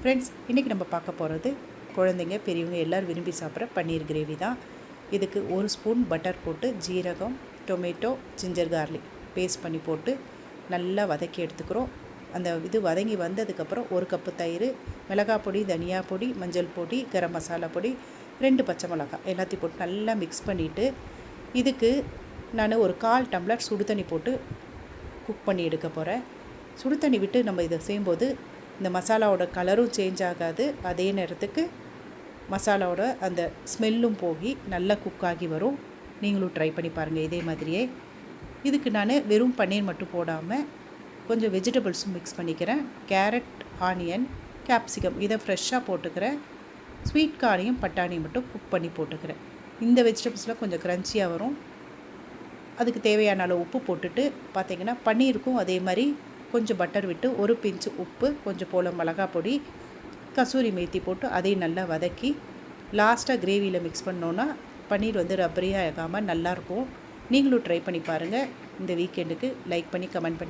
Friends, இன்றைக்கி நம்ம பார்க்க போகிறது குழந்தைங்க பெரியவங்க எல்லோரும் விரும்பி சாப்பிட்ற பன்னீர் கிரேவி தான். இதுக்கு 1 ஸ்பூன் பட்டர் போட்டு ஜீரகம், டொமேட்டோ, ஜிஞ்சர் கார்லிக் பேஸ்ட் பண்ணி போட்டு நல்லா வதக்கி எடுத்துக்கிறோம். அந்த இது வதங்கி வந்ததுக்கப்புறம் 1 கப்பு தயிர், மிளகாய் பொடி, தனியா பொடி, மஞ்சள் பொடி, கரம் மசாலா பொடி, 2 பச்சை மிளகாய் எல்லாத்தையும் போட்டு நல்லா மிக்ஸ் பண்ணிவிட்டு இதுக்கு நான் ஒரு 1/4 டம்ளர் சுடு தண்ணி போட்டு குக் பண்ணி எடுக்க போகிறேன். சுடு தண்ணி விட்டு நம்ம இதை செய்யும்போது இந்த மசாலாவோட கலரும் சேஞ்ச் ஆகாது, அதே நேரத்துக்கு மசாலாவோட அந்த ஸ்மெல்லும் போய் நல்லா குக் ஆகி வரும். நீங்களும் ட்ரை பண்ணி பாருங்கள் இதே மாதிரியே. இதுக்கு நான் வெறும் பன்னீர் மட்டும் போடாமல் கொஞ்சம் வெஜிடபிள்ஸும் மிக்ஸ் பண்ணிக்கிறேன். கேரட், ஆனியன், கேப்சிகம் இதை ஃப்ரெஷ்ஷாக போட்டுக்கிறேன். ஸ்வீட் கார்னையும் பட்டாணியும் மட்டும் குக் பண்ணி போட்டுக்கிறேன். இந்த வெஜிடபிள்ஸ்லாம் கொஞ்சம் க்ரன்ச்சியாக வரும். அதுக்கு தேவையான அளவு உப்பு போட்டுட்டு பார்த்திங்கன்னா பன்னீருக்கும் அதே மாதிரி கொஞ்சம் பட்டர் விட்டு 1 பிஞ்சு உப்பு, கொஞ்சம் போல் மிளகாய் பொடி, கசூரி மேத்தி போட்டு அதையும் நல்லா வதக்கி லாஸ்ட்டாக கிரேவியில் மிக்ஸ் பண்ணோன்னா பன்னீர் ரப்பரியாக ஆகாமல் நல்லாயிருக்கும். நீங்களும் ட்ரை பண்ணி பாருங்கள். இந்த வீக்கெண்டுக்கு லைக் பண்ணி கமெண்ட் பண்ணுங்கள்.